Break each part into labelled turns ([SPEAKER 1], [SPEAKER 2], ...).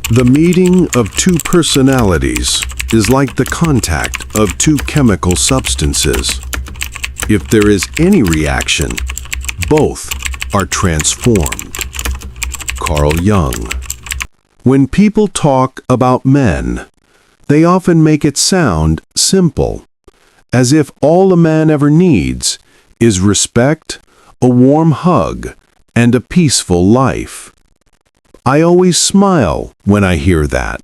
[SPEAKER 1] The meeting of two personalities is like the contact of two chemical substances. If there is any reaction, both are transformed. Carl Jung. When people talk about men, they often make it sound simple, as if all a man ever needs is respect, a warm hug, and a peaceful life. I always smile when I hear that,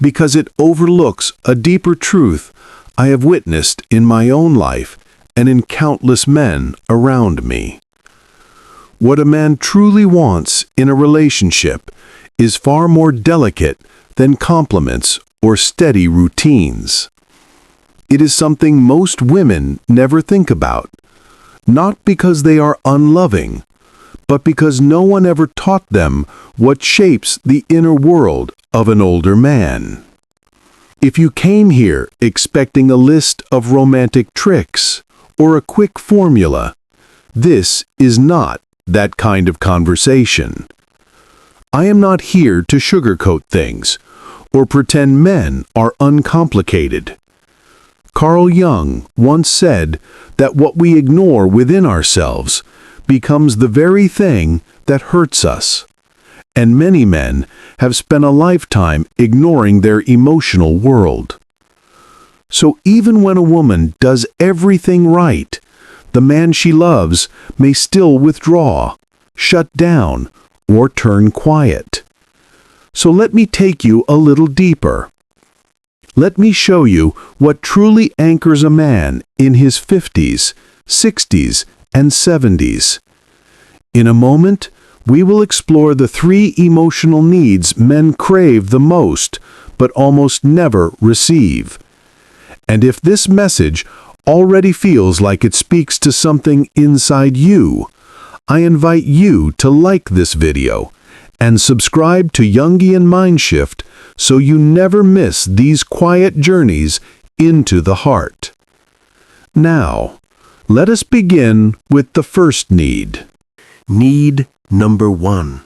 [SPEAKER 1] because it overlooks a deeper truth I have witnessed in my own life and in countless men around me. What a man truly wants in a relationship is far more delicate than compliments or steady routines. It is something most women never think about, not because they are unloving, but because no one ever taught them what shapes the inner world of an older man. If you came here expecting a list of romantic tricks or a quick formula, this is not that kind of conversation. I am not here to sugarcoat things or pretend men are uncomplicated. Carl Jung once said that what we ignore within ourselves becomes the very thing that hurts us, and many men have spent a lifetime ignoring their emotional world. So even when a woman does everything right, the man she loves may still withdraw, shut down, or turn quiet. So let me take you a little deeper. Let me show you what truly anchors a man in his 50s, 60s, and 70s. In a moment, we will explore the 3 emotional needs men crave the most, but almost never receive. And if this message already feels like it speaks to something inside you, I invite you to like this video and subscribe to Jungian Mindshift so you never miss these quiet journeys into the heart. Now, let us begin with the first need. Need number 1: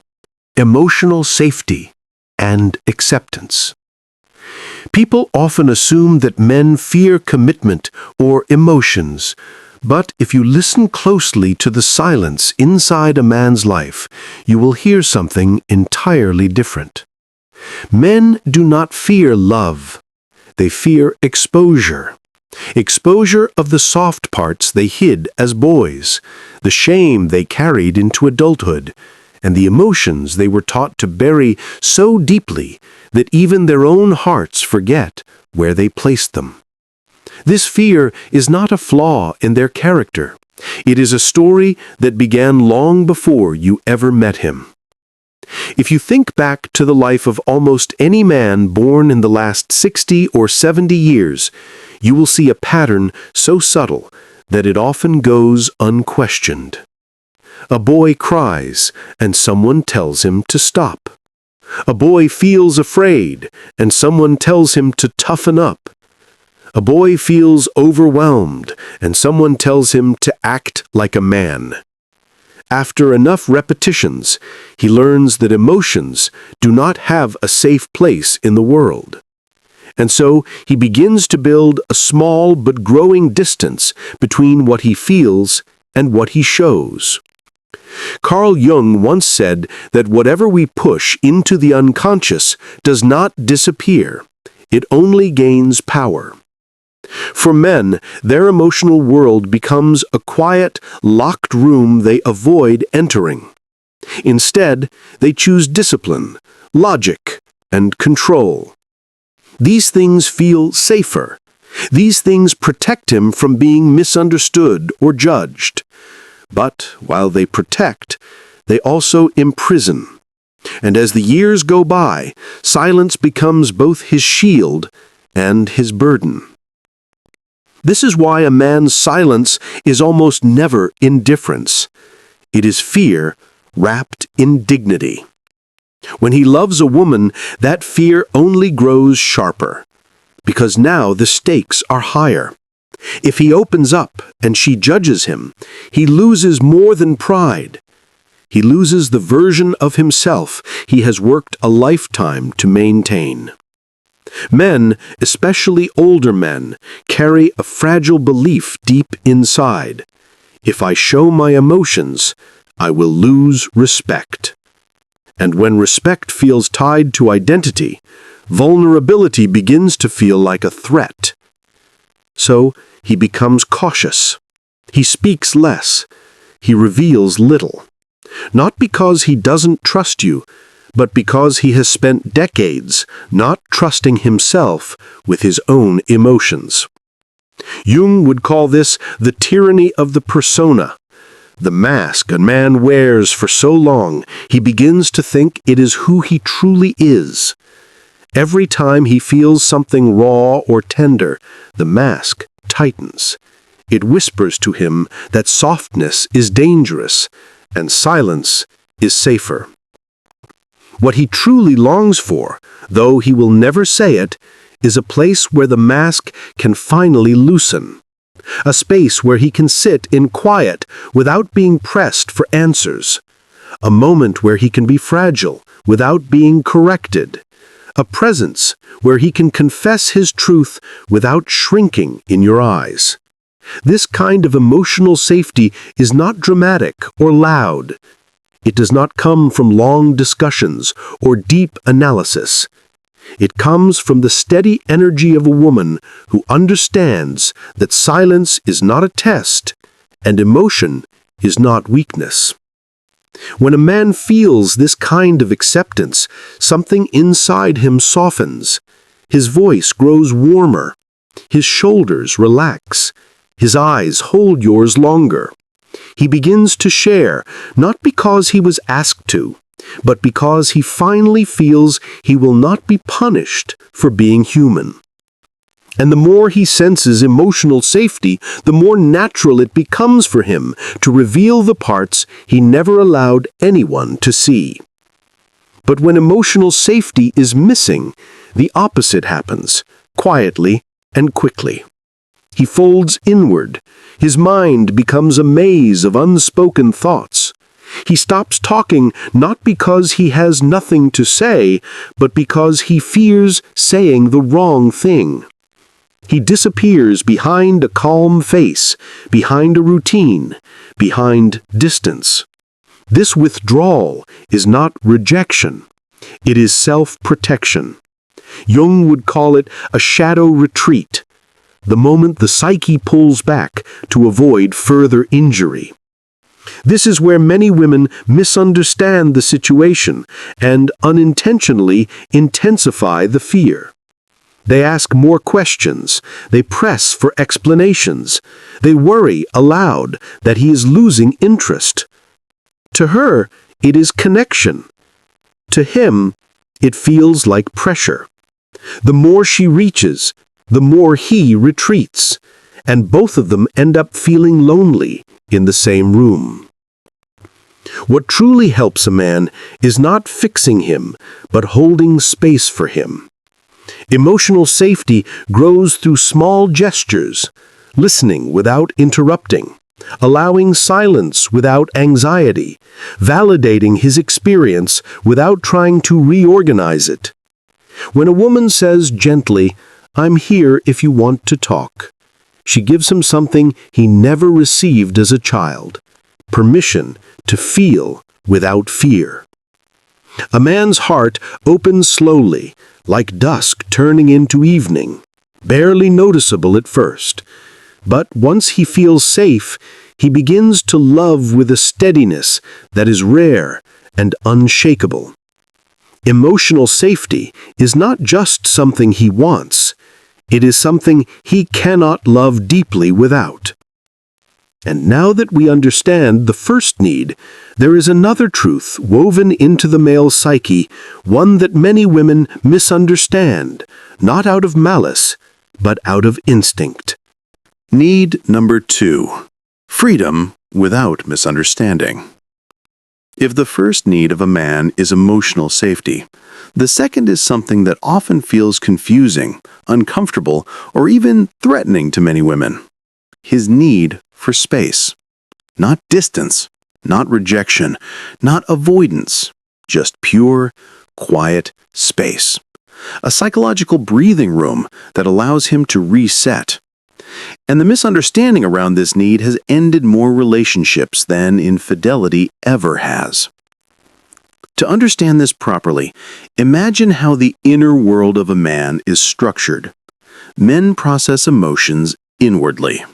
[SPEAKER 1] emotional safety and acceptance. People often assume that men fear commitment or emotions, but if you listen closely to the silence inside a man's life, you will hear something entirely different. Men do not fear love. They fear exposure. Exposure of the soft parts they hid as boys, the shame they carried into adulthood, and the emotions they were taught to bury so deeply that even their own hearts forget where they placed them. This fear is not a flaw in their character. It is a story that began long before you ever met him. If you think back to the life of almost any man born in the last 60 or 70 years, you will see a pattern so subtle that it often goes unquestioned. A boy cries, and someone tells him to stop. A boy feels afraid, and someone tells him to toughen up. A boy feels overwhelmed, and someone tells him to act like a man. After enough repetitions, he learns that emotions do not have a safe place in the world. And so he begins to build a small but growing distance between what he feels and what he shows. Carl Jung once said that whatever we push into the unconscious does not disappear, it only gains power. For men, their emotional world becomes a quiet, locked room they avoid entering. Instead, they choose discipline, logic, and control. These things feel safer. These things protect him from being misunderstood or judged. But while they protect, they also imprison. And as the years go by, silence becomes both his shield and his burden. This is why a man's silence is almost never indifference. It is fear wrapped in dignity. When he loves a woman, that fear only grows sharper, because now the stakes are higher. If he opens up and she judges him, he loses more than pride. He loses the version of himself he has worked a lifetime to maintain. Men, especially older men, carry a fragile belief deep inside. If I show my emotions, I will lose respect. And when respect feels tied to identity, vulnerability begins to feel like a threat. So he becomes cautious. He speaks less. He reveals little. Not because he doesn't trust you, but because he has spent decades not trusting himself with his own emotions. Jung would call this the tyranny of the persona. The mask a man wears for so long, he begins to think it is who he truly is. Every time he feels something raw or tender, the mask tightens. It whispers to him that softness is dangerous and silence is safer. What he truly longs for, though he will never say it, is a place where the mask can finally loosen. A space where he can sit in quiet without being pressed for answers. A moment where he can be fragile without being corrected. A presence where he can confess his truth without shrinking in your eyes. This kind of emotional safety is not dramatic or loud. It does not come from long discussions or deep analysis. It comes from the steady energy of a woman who understands that silence is not a test and emotion is not weakness. When a man feels this kind of acceptance, something inside him softens. His voice grows warmer. His shoulders relax. His eyes hold yours longer. He begins to share, not because he was asked to, but because he finally feels he will not be punished for being human. And the more he senses emotional safety, the more natural it becomes for him to reveal the parts he never allowed anyone to see. But when emotional safety is missing, the opposite happens, quietly and quickly. He folds inward. His mind becomes a maze of unspoken thoughts. He stops talking not because he has nothing to say, but because he fears saying the wrong thing. He disappears behind a calm face, behind a routine, behind distance. This withdrawal is not rejection. It is self-protection. Jung would call it a shadow retreat, the moment the psyche pulls back to avoid further injury. This is where many women misunderstand the situation and unintentionally intensify the fear. They ask more questions. They press for explanations. They worry aloud that he is losing interest. To her, it is connection. To him, it feels like pressure. The more she reaches, the more he retreats, and both of them end up feeling lonely in the same room. What truly helps a man is not fixing him, but holding space for him. Emotional safety grows through small gestures, listening without interrupting, allowing silence without anxiety, validating his experience without trying to reorganize it. When a woman says gently, "I'm here if you want to talk," she gives him something he never received as a child: permission to feel without fear. A man's heart opens slowly, like dusk turning into evening, barely noticeable at first. But once he feels safe, he begins to love with a steadiness that is rare and unshakable. Emotional safety is not just something he wants. It is something he cannot love deeply without. And now that we understand the first need, there is another truth woven into the male psyche, one that many women misunderstand, not out of malice, but out of instinct.
[SPEAKER 2] Need number 2. Freedom without misunderstanding. If the first need of a man is emotional safety, the second is something that often feels confusing, uncomfortable, or even threatening to many women: his need for space. Not distance, not rejection, not avoidance, just pure, quiet space. A psychological breathing room that allows him to reset. And the misunderstanding around this need has ended more relationships than infidelity ever has. To understand this properly, imagine how the inner world of a man is structured. Men process emotions inwardly.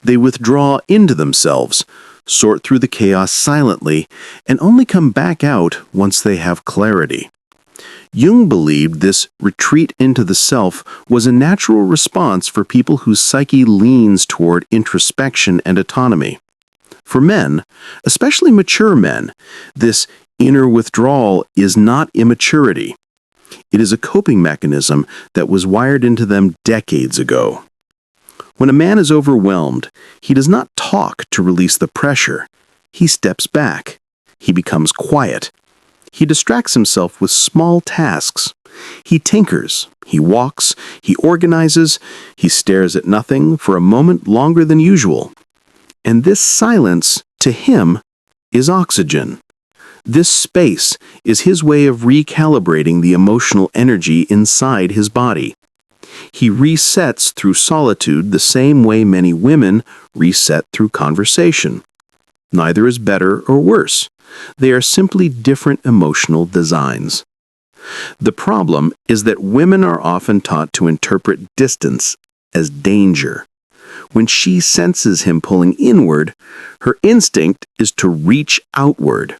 [SPEAKER 2] They withdraw into themselves, sort through the chaos silently, and only come back out once they have clarity. Jung believed this retreat into the self was a natural response for people whose psyche leans toward introspection and autonomy. For men, especially mature men, this inner withdrawal is not immaturity. It is a coping mechanism that was wired into them decades ago. When a man is overwhelmed, he does not talk to release the pressure. He steps back. He becomes quiet. He distracts himself with small tasks. He tinkers, he walks, he organizes, he stares at nothing for a moment longer than usual. And this silence, to him, is oxygen. This space is his way of recalibrating the emotional energy inside his body. He resets through solitude the same way many women reset through conversation. Neither is better or worse. They are simply different emotional designs. The problem is that women are often taught to interpret distance as danger. When she senses him pulling inward, her instinct is to reach outward.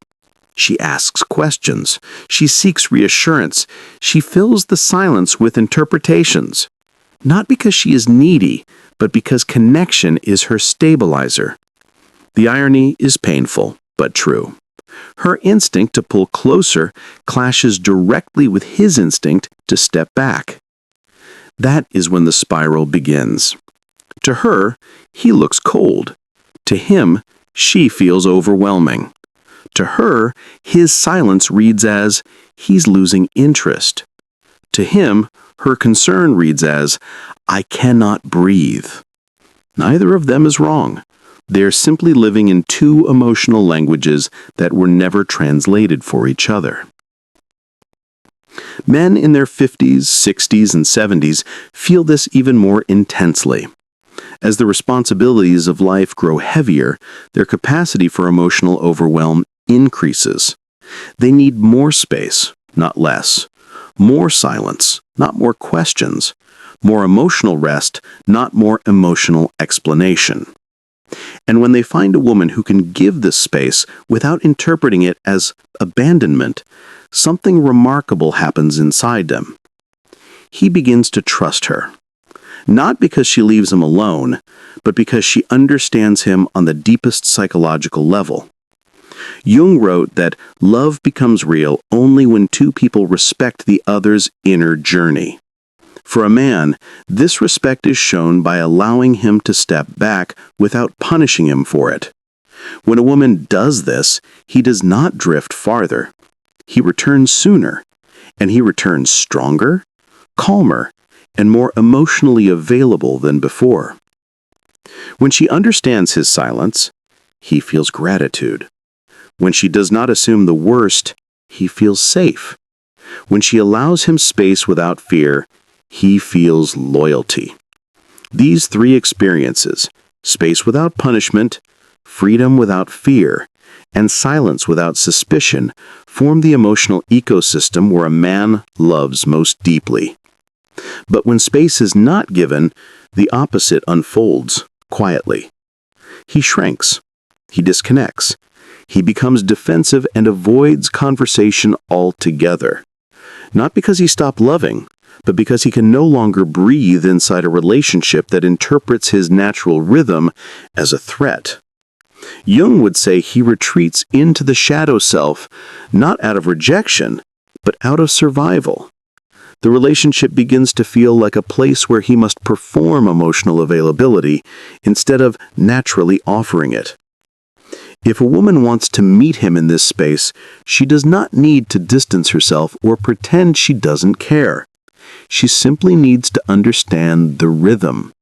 [SPEAKER 2] She asks questions. She seeks reassurance. She fills the silence with interpretations. Not because she is needy, but because connection is her stabilizer. The irony is painful, but true. Her instinct to pull closer clashes directly with his instinct to step back. That is when the spiral begins. To her, he looks cold. To him, she feels overwhelming. To her, his silence reads as, he's losing interest. To him, her concern reads as, I cannot breathe. Neither of them is wrong. They are simply living in two emotional languages that were never translated for each other. Men in their 50s, 60s, and 70s feel this even more intensely. As the responsibilities of life grow heavier, their capacity for emotional overwhelm increases. They need more space, not less. More silence, not more questions. More emotional rest, not more emotional explanation. And when they find a woman who can give this space without interpreting it as abandonment, something remarkable happens inside them. He begins to trust her. Not because she leaves him alone, but because she understands him on the deepest psychological level. Jung wrote that love becomes real only when two people respect the other's inner journey. For a man, this respect is shown by allowing him to step back without punishing him for it. When a woman does this, he does not drift farther. He returns sooner, and he returns stronger, calmer, and more emotionally available than before. When she understands his silence, he feels gratitude. When she does not assume the worst, he feels safe. When she allows him space without fear, he feels loyalty. These three experiences, space without punishment, freedom without fear, and silence without suspicion, form the emotional ecosystem where a man loves most deeply. But when space is not given, the opposite unfolds quietly. He shrinks. He disconnects. He becomes defensive and avoids conversation altogether. Not because he stopped loving, but because he can no longer breathe inside a relationship that interprets his natural rhythm as a threat. Jung would say he retreats into the shadow self, not out of rejection, but out of survival. The relationship begins to feel like a place where he must perform emotional availability instead of naturally offering it. If a woman wants to meet him in this space, she does not need to distance herself or pretend she doesn't care. She simply needs to understand the rhythm.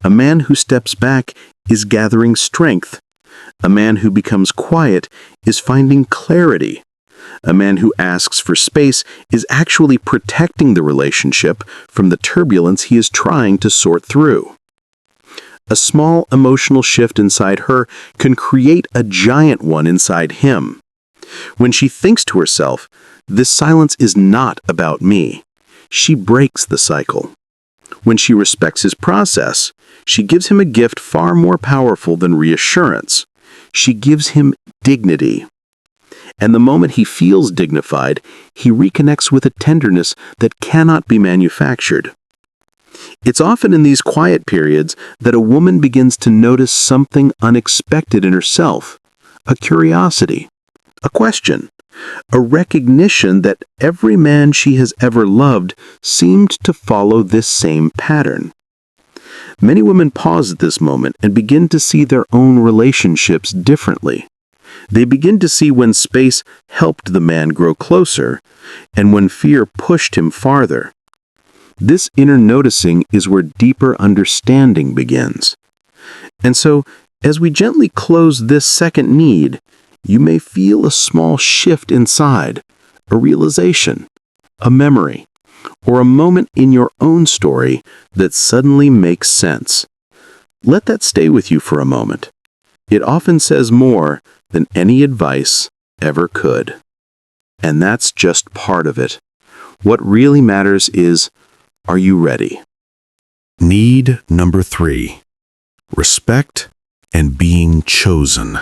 [SPEAKER 2] A man who steps back is gathering strength. A man who becomes quiet is finding clarity. A man who asks for space is actually protecting the relationship from the turbulence he is trying to sort through. A small emotional shift inside her can create a giant one inside him. When she thinks to herself, "This silence is not about me," she breaks the cycle. When she respects his process, she gives him a gift far more powerful than reassurance. She gives him dignity. And the moment he feels dignified, he reconnects with a tenderness that cannot be manufactured. It's often in these quiet periods that a woman begins to notice something unexpected in herself, a curiosity, a question, a recognition that every man she has ever loved seemed to follow this same pattern. Many women pause at this moment and begin to see their own relationships differently. They begin to see when space helped the man grow closer and when fear pushed him farther. This inner noticing is where deeper understanding begins. And so, as we gently close this second need, you may feel a small shift inside, a realization, a memory, or a moment in your own story that suddenly makes sense. Let that stay with you for a moment. It often says more than any advice ever could. And that's just part of it. What really matters is, are you ready?
[SPEAKER 1] Need number 3. Respect and being chosen.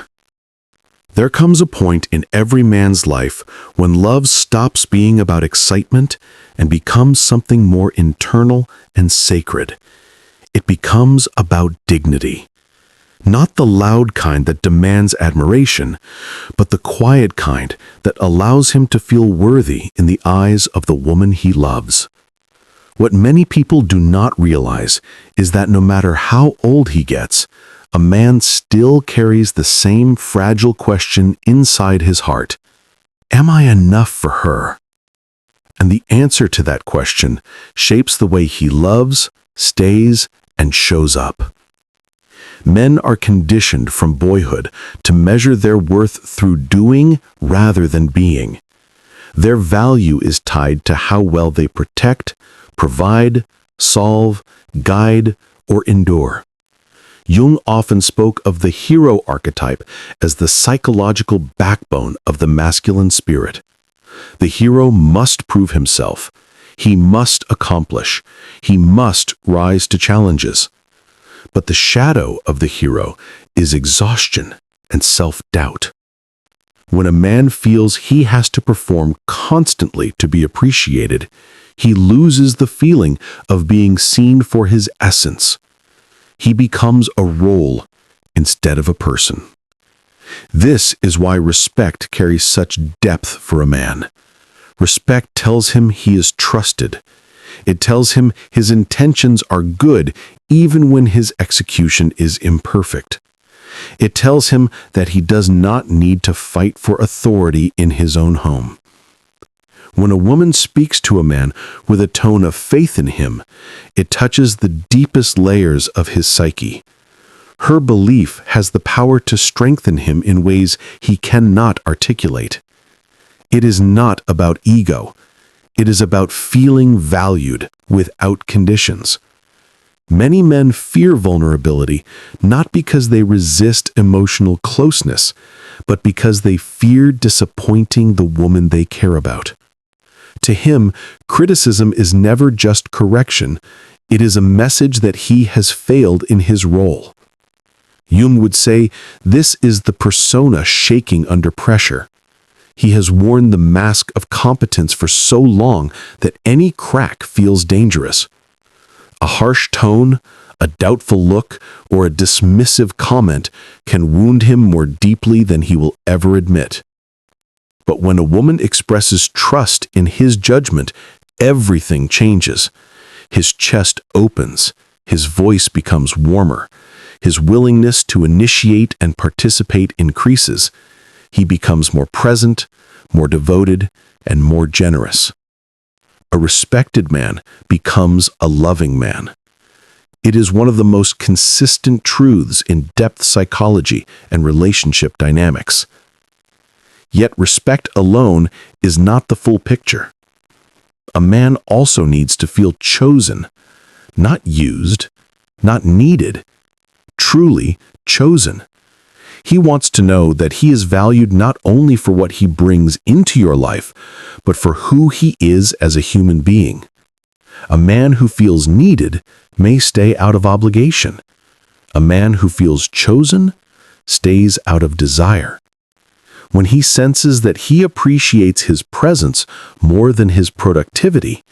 [SPEAKER 1] There comes a point in every man's life when love stops being about excitement and becomes something more internal and sacred. It becomes about dignity. Not the loud kind that demands admiration, but the quiet kind that allows him to feel worthy in the eyes of the woman he loves. What many people do not realize is that no matter how old he gets, a man still carries the same fragile question inside his heart. Am I enough for her? And the answer to that question shapes the way he loves, stays, and shows up. Men are conditioned from boyhood to measure their worth through doing rather than being. Their value is tied to how well they protect, provide, solve, guide, or endure. Jung often spoke of the hero archetype as the psychological backbone of the masculine spirit. The hero must prove himself. He must accomplish. He must rise to challenges. But the shadow of the hero is exhaustion and self-doubt. When a man feels he has to perform constantly to be appreciated, he loses the feeling of being seen for his essence. He becomes a role instead of a person. This is why respect carries such depth for a man. Respect tells him he is trusted. It tells him his intentions are good even when his execution is imperfect. It tells him that he does not need to fight for authority in his own home. When a woman speaks to a man with a tone of faith in him, it touches the deepest layers of his psyche. Her belief has the power to strengthen him in ways he cannot articulate. It is not about ego. It is about feeling valued without conditions. Many men fear vulnerability not because they resist emotional closeness, but because they fear disappointing the woman they care about. To him, criticism is never just correction. It is a message that he has failed in his role. Jung would say, this is the persona shaking under pressure. He has worn the mask of competence for so long that any crack feels dangerous. A harsh tone, a doubtful look, or a dismissive comment can wound him more deeply than he will ever admit. But when a woman expresses trust in his judgment, everything changes. His chest opens, his voice becomes warmer, his willingness to initiate and participate increases. He becomes more present, more devoted, and more generous. A respected man becomes a loving man.
[SPEAKER 2] It is one of the most consistent truths in depth psychology and relationship dynamics. Yet respect alone is not the full picture. A man also needs to feel chosen, not used, not needed, truly chosen. He wants to know that he is valued not only for what he brings into your life, but for who he is as a human being. A man who feels needed may stay out of obligation. A man who feels chosen stays out of desire. When he senses that he appreciates his presence more than his productivity,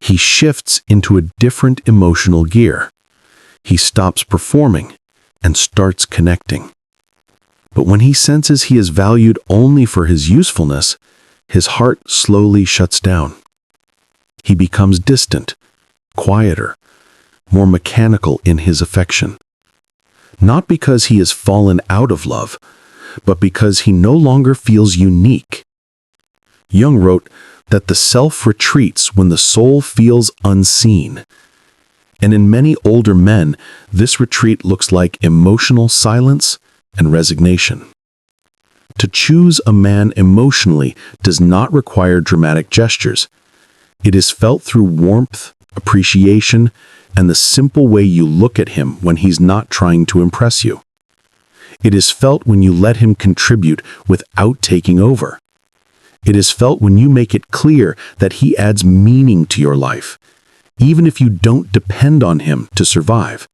[SPEAKER 2] he shifts into a different emotional gear. He stops performing and starts connecting. But when he senses he is valued only for his usefulness, his heart slowly shuts down. He becomes distant, quieter, more mechanical in his affection. Not because he has fallen out of love, but because he no longer feels unique. Jung wrote that the self retreats when the soul feels unseen. And in many older men, this retreat looks like emotional silence and resignation. To choose a man emotionally does not require dramatic gestures. It is felt through warmth, appreciation, and the simple way you look at him when he's not trying to impress you. It is felt when you let him contribute without taking over. It is felt when you make it clear that he adds meaning to your life, even if you don't depend on him to survive.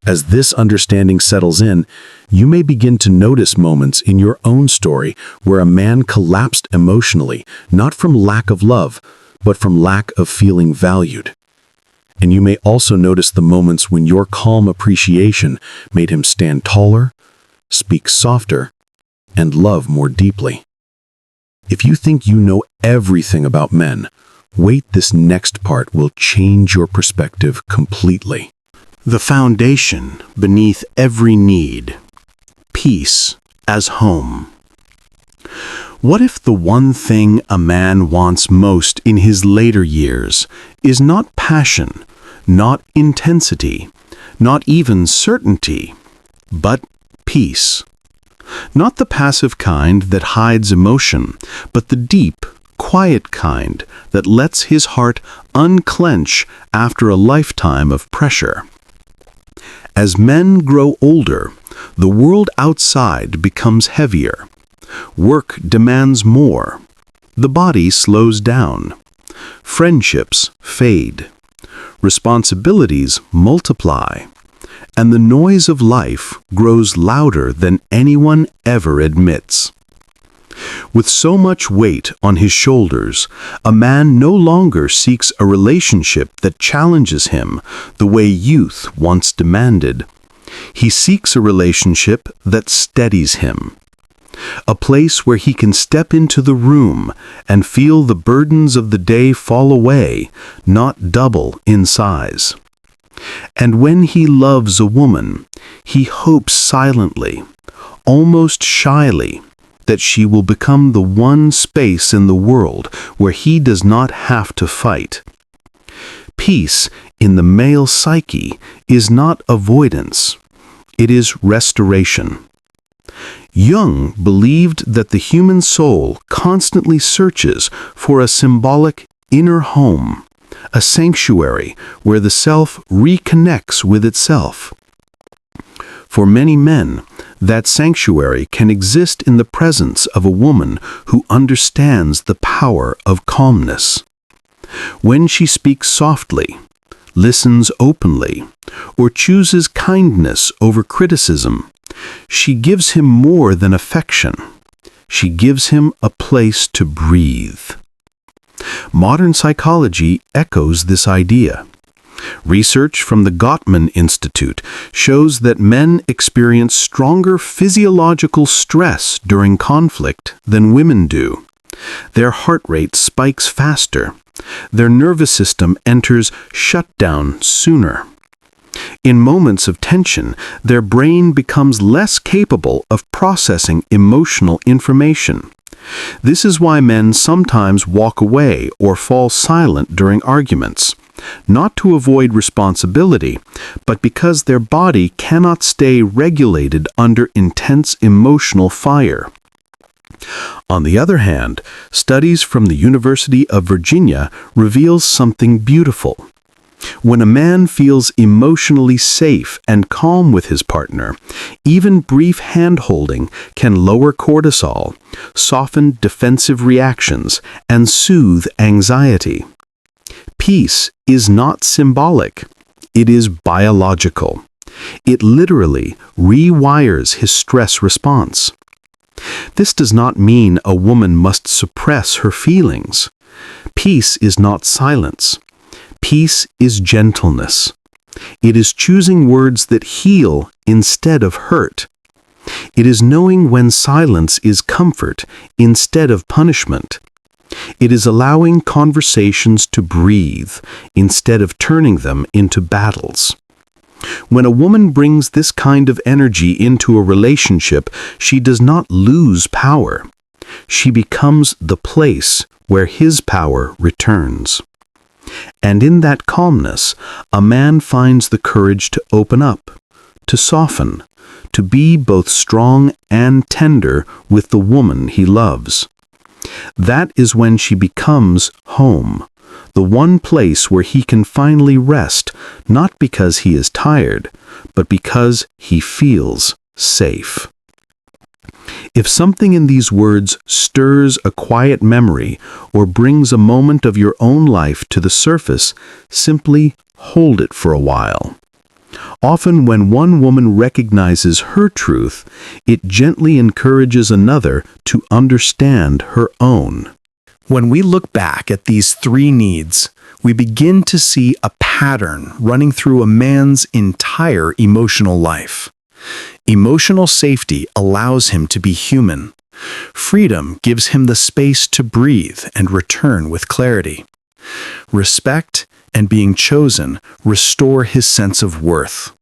[SPEAKER 2] As this understanding settles in, you may begin to notice moments in your own story where a man collapsed emotionally, not from lack of love, but from lack of feeling valued. And you may also notice the moments when your calm appreciation made him stand taller, speak softer, and love more deeply. If you think you know everything about men, wait, this next part will change your perspective completely. The foundation beneath every need. Peace as home. What if the one thing a man wants most in his later years is not passion, not intensity, not even certainty, but peace? Not the passive kind that hides emotion, but the deep, quiet kind that lets his heart unclench after a lifetime of pressure. As men grow older, the world outside becomes heavier. Work demands more. The body slows down. Friendships fade. Responsibilities multiply. And the noise of life grows louder than anyone ever admits. With so much weight on his shoulders, a man no longer seeks a relationship that challenges him the way youth once demanded. He seeks a relationship that steadies him. A place where he can step into the room and feel the burdens of the day fall away, not double in size. And when he loves a woman, he hopes silently, almost shyly, that she will become the one space in the world where he does not have to fight. Peace in the male psyche is not avoidance, it is restoration. Jung believed that the human soul constantly searches for a symbolic inner home, a sanctuary where the self reconnects with itself. For many men, that sanctuary can exist in the presence of a woman who understands the power of calmness. When she speaks softly, listens openly, or chooses kindness over criticism, she gives him more than affection. She gives him a place to breathe. Modern psychology echoes this idea. Research from the Gottman Institute shows that men experience stronger physiological stress during conflict than women do. Their heart rate spikes faster. Their nervous system enters shutdown sooner. In moments of tension, their brain becomes less capable of processing emotional information. This is why men sometimes walk away or fall silent during arguments. not to avoid responsibility, but because their body cannot stay regulated under intense emotional fire. On the other hand, studies from the University of Virginia reveal something beautiful. When a man feels emotionally safe and calm with his partner, even brief hand-holding can lower cortisol, soften defensive reactions, and soothe anxiety. Peace is not symbolic. It is biological. It literally rewires his stress response. This does not mean a woman must suppress her feelings. Peace is not silence. Peace is gentleness. It is choosing words that heal instead of hurt. It is knowing when silence is comfort instead of punishment. It is allowing conversations to breathe instead of turning them into battles. When a woman brings this kind of energy into a relationship, she does not lose power. She becomes the place where his power returns. And in that calmness, a man finds the courage to open up, to soften, to be both strong and tender with the woman he loves. That is when she becomes home, the one place where he can finally rest, not because he is tired, but because he feels safe. If something in these words stirs a quiet memory or brings a moment of your own life to the surface, simply hold it for a while. Often when one woman recognizes her truth, it gently encourages another to understand her own. When we look back at these three needs, we begin to see a pattern running through a man's entire emotional life. Emotional safety allows him to be human. Freedom gives him the space to breathe and return with clarity. Respect and being chosen restore his sense of worth.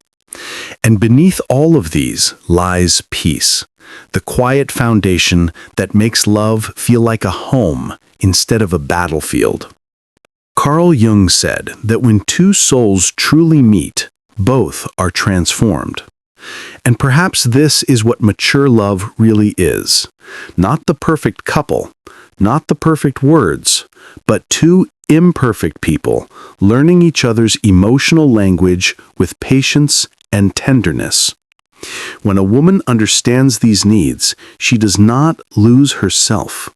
[SPEAKER 2] And beneath all of these lies peace, the quiet foundation that makes love feel like a home instead of a battlefield. Carl Jung said that when two souls truly meet, both are transformed. And perhaps this is what mature love really is. Not the perfect couple, not the perfect words, but two imperfect people learning each other's emotional language with patience and tenderness. When a woman understands these needs, she does not lose herself.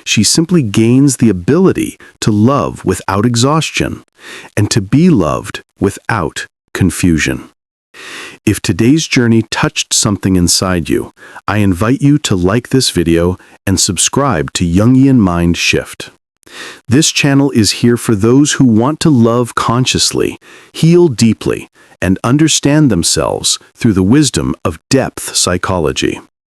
[SPEAKER 2] She simply gains the ability to love without exhaustion and to be loved without confusion. If today's journey touched something inside you, I invite you to like this video and subscribe to Jungian Mind Shift. This channel is here for those who want to love consciously, heal deeply, and understand themselves through the wisdom of depth psychology.